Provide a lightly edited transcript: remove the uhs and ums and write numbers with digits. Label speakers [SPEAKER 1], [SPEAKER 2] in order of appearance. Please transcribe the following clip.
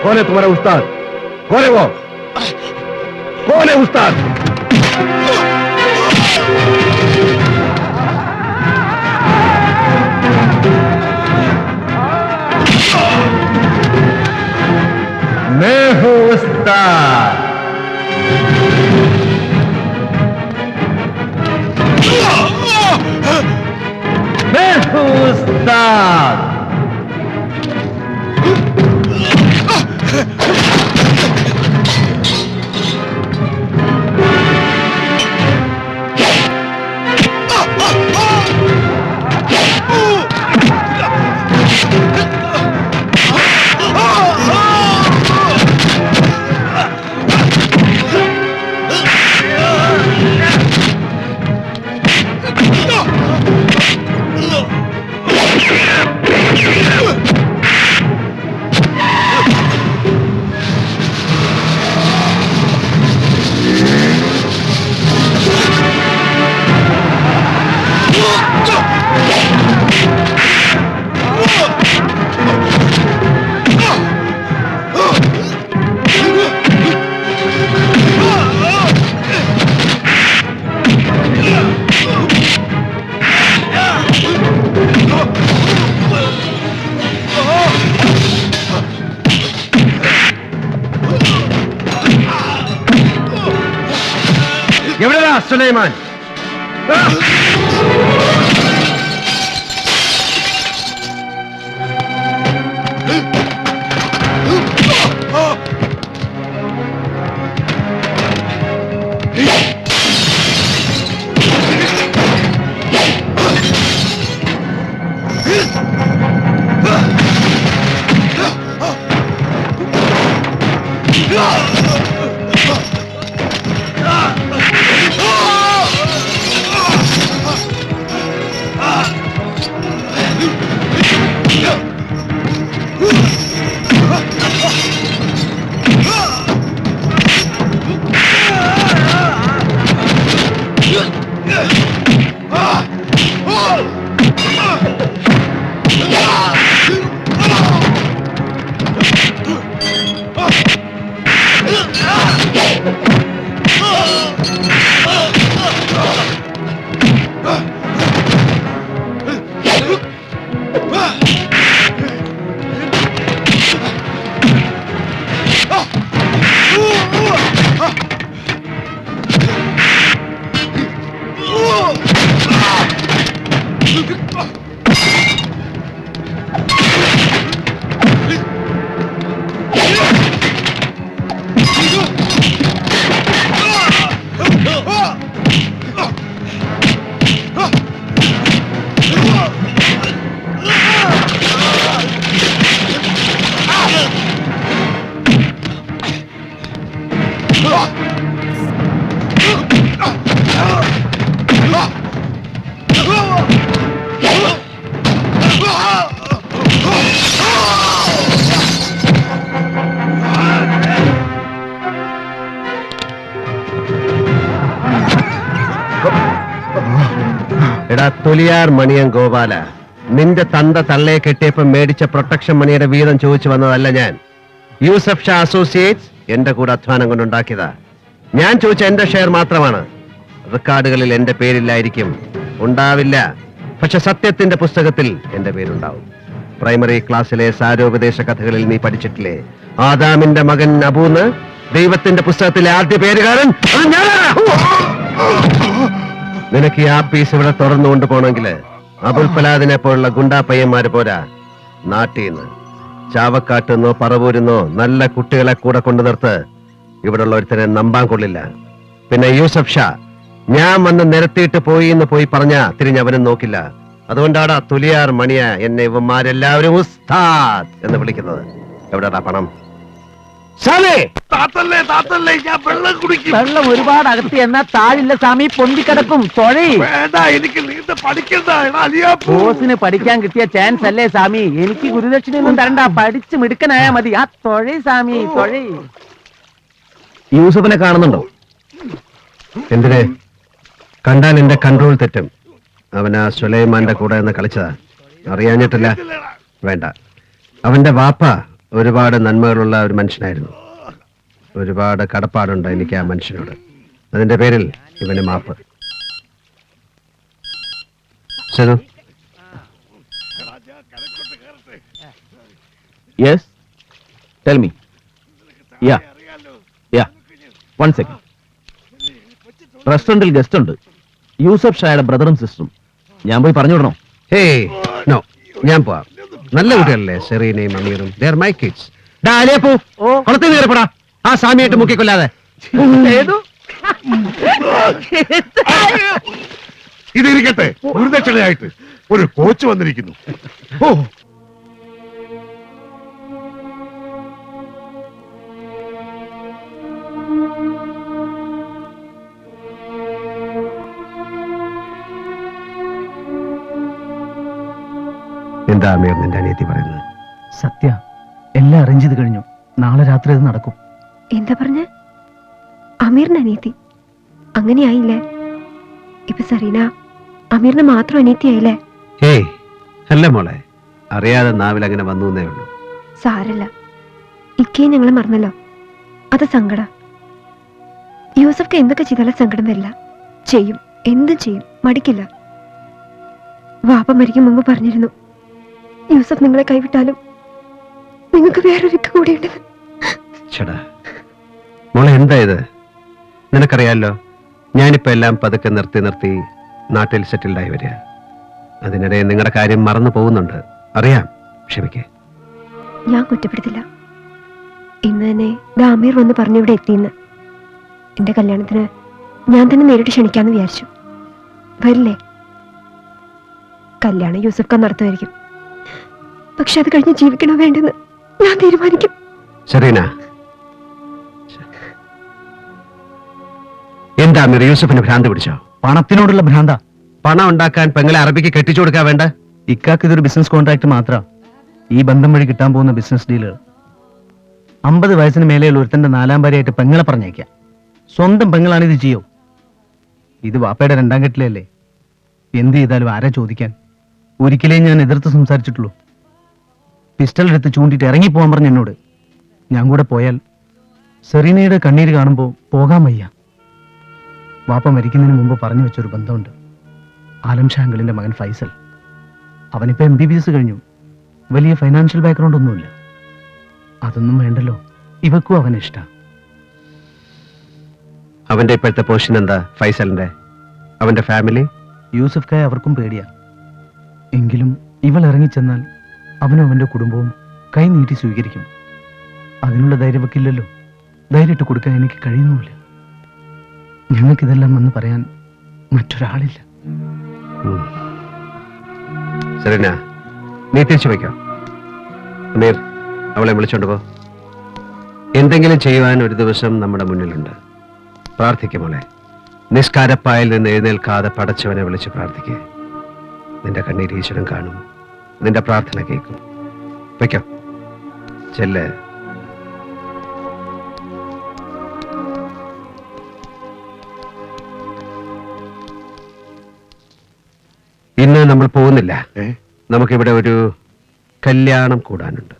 [SPEAKER 1] कौन है तुम्हारा उस्ताद? कौन है वो? कौन है उस्ताद? मैं हूं उस्ताद। मैं हूं उस्ताद। എവിടെയാ സുലൈമാൻ? എടാ തൊലിയാർ മണിയൻ ഗോപാല, നിന്റെ തന്ത തള്ളയെ കെട്ടിയപ്പോ മേടിച്ച പ്രൊട്ടക്ഷൻ മണിയുടെ വീതം ചോദിച്ചു വന്നതല്ല ഞാൻ. യൂസഫ് ഷാ അസോസിയേറ്റ്സ് എന്റെ കൂടെ അധ്വാനം കൊണ്ടുണ്ടാക്കിയതാ. ഞാൻ ചോദിച്ച എന്റെ ഷെയർ മാത്രമാണ്. റെക്കോർഡുകളിൽ എന്റെ പേരില്ലായിരിക്കും, ഉണ്ടാവില്ല. പക്ഷെ സത്യത്തിന്റെ പുസ്തകത്തിൽ എന്റെ പേരുണ്ടാവും. പ്രൈമറി ക്ലാസ്സിലെ സാരോപദേശ കഥകളിൽ നീ പഠിച്ചിട്ടില്ലേ, ആദാമിന്റെ മകൻ അബൂന്ന്? ദൈവത്തിന്റെ പുസ്തകത്തിലെ ആദ്യ പേരുകാരൻ അത് ഞാനാ. നിനക്ക് ഈ ആപ്പീസ് ഇവിടെ തുറന്നു കൊണ്ടുപോകണമെങ്കിൽ അബുൽ ഫലാദിനെ പോലുള്ള ഗുണ്ടാ പയ്യന്മാര് പോരാ. നാട്ടീന്ന് ചാവക്കാട്ടുന്നോ പറവൂരിന്നോ നല്ല കുട്ടികളെ കൂടെ കൊണ്ടു നിർത്ത്. ഇവിടെയുള്ള ഒരുത്തനെ നമ്പാൻ കൊള്ളില്ല. പിന്നെ യൂസഫ് ഷാ ഞാൻ വന്ന് നിരത്തിയിട്ട് പോയി എന്ന് പോയി പറഞ്ഞ തിരിഞ്ഞവനും നോക്കില്ല. അതുകൊണ്ടാണ് തുലിയാർ മണിയ എന്നെ ഇവന്മാരെല്ലാവരും ഉസ്താദ് എന്ന് വിളിക്കുന്നത്. എവിടെടാ പണം?
[SPEAKER 2] വെള്ളം ഒരുപാട് അകത്തി എന്നാ താഴില്ല സ്വാമി, പൊന്തിക്കിടക്കും.
[SPEAKER 1] എനിക്ക് നീന്ത പഠിക്കണ്ട.
[SPEAKER 2] ബോസിന് പഠിക്കാൻ കിട്ടിയ ചാൻസ് അല്ലേ സ്വാമി? എനിക്ക് ഗുരുദക്ഷിണയൊന്നും തരണ്ട, പഠിച്ച് മിടുക്കനായാ മതി. ആ തൊഴി സ്വാമി, തൊഴി.
[SPEAKER 1] യൂസഫിനെ കാണുന്നുണ്ടോ? എന്തിനെ? കണ്ടാൽ എന്റെ കൺട്രോൾ തെറ്റും. അവൻ ആ സുലൈമാന്റെ കൂടെ നിന്ന് കളിച്ചതാ. അറിയാഞ്ഞിട്ടില്ല, വേണ്ട. അവന്റെ വാപ്പ ഒരുപാട് നന്മകളുള്ള ഒരു മനുഷ്യനായിരുന്നു. ഒരുപാട് കടപ്പാടുണ്ട് എനിക്ക് ആ മനുഷ്യനോട്. അതിന്റെ പേരിൽ ഇവന് മാപ്പ്. ശരി.
[SPEAKER 3] Yes, tell me. Ya ya, 1 second. റെസ്റ്റോറന്റിൽ ഗസ്റ്റ് ഉണ്ട്, യൂസഫ് ഷായുടെ ബ്രദറും സിസ്റ്ററും. ഞാൻ പോയി പറഞ്ഞു വിടണോ?
[SPEAKER 1] ഹേയ് നോ, ഞാൻ പോവാം. നല്ല കുട്ടികളല്ലേ സെറീനയും അമീറും. They are my kids. ഡാ അലേ പോ, കുളത്തിൽ കയറിപ്പെടാ. ആ സാമിയായിട്ട് മുക്കിക്കൊല്ലാതെ.
[SPEAKER 2] ഏതു
[SPEAKER 4] ഇതിരിക്കട്ടെ, ഗുരുദക്ഷിണയായിട്ട് ഒരു കോച്ച് വന്നിരിക്കുന്നു. ഓ,
[SPEAKER 1] എന്താ അമീർ നിന്റെ അനിയത്തി പറയുന്നത്?
[SPEAKER 2] സത്യ, എല്ലാം അറേഞ്ച് ചെയ്ത് കഴിഞ്ഞു. നാളെ രാത്രി അത് നടക്കും.
[SPEAKER 5] എന്താ പറഞ്ഞ? അമീറിന് അനിയത്തി? അങ്ങനെയായില്ലേ? ഇപ്പൊ സറീന അമീറിന് മാത്രം അനിയത്തിയായില്ലേ?
[SPEAKER 1] ഏയ് അല്ല മോളെ, അറിയാതെ നാവിൽ അങ്ങനെ വന്നു എന്നേ ഉള്ളൂ.
[SPEAKER 5] സാരല്ല, ഇക്കയും ഞങ്ങൾ മറന്നല്ലോ. അത് സങ്കട. യൂസഫ്ക്ക് എന്തൊക്കെ ചെയ്താലും സങ്കടം വരില്ല. ചെയ്യും, എന്തും ചെയ്യും, മടിക്കില്ല. വാപ്പ മരിക്കും മുമ്പ് പറഞ്ഞിരുന്നു, യൂസഫ് നിങ്ങളെ കൈവിട്ടാലും നിങ്ങൾക്ക് വേറൊരുക്ക കൂടിയുണ്ടെന്ന്.
[SPEAKER 1] ചേടാ മോളെ, എന്താ ഇത്? നിനക്കറിയാലോ, ഞാനിപ്പോ എല്ലാം പതുക്കെ നിർത്തി നിർത്തി നാട്ടിൽ സെറ്റിൽഡായി വരിക. അതിനിടെ നിങ്ങളുടെ കാര്യം മറന്നു പോകുന്നുണ്ട്, അറിയാം. ക്ഷമിക്കേ.
[SPEAKER 5] ഞാൻ കുറ്റപ്പെടുത്തില്ല. ഇന്ന് തന്നെ ദാമീർ വന്ന് പറഞ്ഞു ഇവിടെ എത്തിയെന്ന്. എന്റെ കല്യാണത്തിന് ഞാൻ തന്നെ നേരിട്ട് ക്ഷണിക്കാന്ന് വിചാരിച്ചു. വരില്ലേ? കല്യാണം യൂസഫ് ഖാൻ നടത്തുമായിരിക്കും. പക്ഷെ അത് കഴിഞ്ഞ് ജീവിക്കണോ വേണ്ടെന്ന് ഞാൻ തീരുമാനിക്കും.
[SPEAKER 1] സെറീന, എന്താ അമീർ, യൂസഫിന് ഭ്രാന്ത് പിടിച്ചോ?
[SPEAKER 2] പണത്തിനോടുള്ള ഭ്രാന്ത.
[SPEAKER 1] പണം ഉണ്ടാക്കാൻ പെങ്ങളെ അറബിക്ക് കെട്ടിച്ചു കൊടുക്കാൻ വേണ്ട?
[SPEAKER 2] ഇക്കാക്ക് ഇതൊരു ബിസിനസ് കോൺട്രാക്ട് മാത്ര. ഈ ബന്ധം വഴി കിട്ടാൻ പോകുന്ന ബിസിനസ് ഡീലുകൾ. 50 വയസ്സിന് മേലെയുള്ള ഒരുത്തന്റെ 4ാം ഭാര്യയായിട്ട് പെങ്ങളെ പറഞ്ഞേക്കാം. സ്വന്തം പെങ്ങളാണ് ഇത് ചെയ്യോ? ഇത് വാപ്പയുടെ 2ാം കെട്ടിലല്ലേ. എന്ത് ചെയ്താലും ആരാ ചോദിക്കാൻ? ഒരിക്കലേ ഞാൻ എതിർത്ത് സംസാരിച്ചിട്ടുള്ളൂ. പിസ്റ്റൾ എടുത്ത് ചൂണ്ടിട്ട് ഇറങ്ങിപ്പോവാൻ പറഞ്ഞു എന്നോട്. ഞാൻ കൂടെ പോയാൽ സെറീനയുടെ കണ്ണീര് കാണുമ്പോൾ പോകാൻ വയ്യ. വാപ്പ മരിക്കുന്നതിന് മുമ്പ് പറഞ്ഞു വെച്ചൊരു ബന്ധമുണ്ട്. ആലം ഷാ അങ്കിളിന്റെ മകൻ ഫൈസൽ. അവനിപ്പോ MBBS കഴിഞ്ഞു. വലിയ ഫൈനാൻഷ്യൽ ബാക്ക്ഗ്രൗണ്ട് ഒന്നുമില്ല. അതൊന്നും വേണ്ടല്ലോ, ഇവക്കും അവന് ഇഷ്ടം.
[SPEAKER 1] അവന്റെ ഇപ്പോഴത്തെ പൊസിഷൻ എന്താ ഫൈസലിന്റെ? അവന്റെ ഫാമിലി?
[SPEAKER 2] യൂസഫ് ഖായ അവർക്കും പേടിയാ. എങ്കിലും ഇവൾ ഇറങ്ങിച്ചെന്നാൽ അവനും അവന്റെ കുടുംബവും കൈ നീട്ടി സ്വീകരിക്കും. അതിനുള്ള ധൈര്യമൊക്കില്ലല്ലോ. ധൈര്യമിട്ട് കൊടുക്കാൻ എനിക്ക് കഴിയുന്നുമില്ല. ഞങ്ങൾക്കിതെല്ലാം വന്ന് പറയാൻ മറ്റൊരാളില്ല.
[SPEAKER 1] സെറീന, നീ തിരിച്ചു വയ്ക്കോ. അമീർ, അവളെ വിളിച്ചോണ്ട് പോ. എന്തെങ്കിലും ചെയ്യുവാൻ ഒരു ദിവസം നമ്മുടെ മുന്നിലുണ്ട്. പ്രാർത്ഥിക്കും മോളെ. നിസ്കാരപ്പായിൽ നിന്ന് എഴുന്നേൽക്കാതെ പടച്ചവനെ വിളിച്ച് പ്രാർത്ഥിക്കേ. നിന്റെ കണ്ണീര് ഈശ്വരൻ കാണും, നിന്റെ പ്രാർത്ഥന കേൾക്കും. വയ്ക്കോ, ചെല്ല്. ഇന്ന് നമ്മൾ പോകുന്നില്ല. നമുക്കിവിടെ ഒരു കല്യാണം കൂടാനുണ്ട്.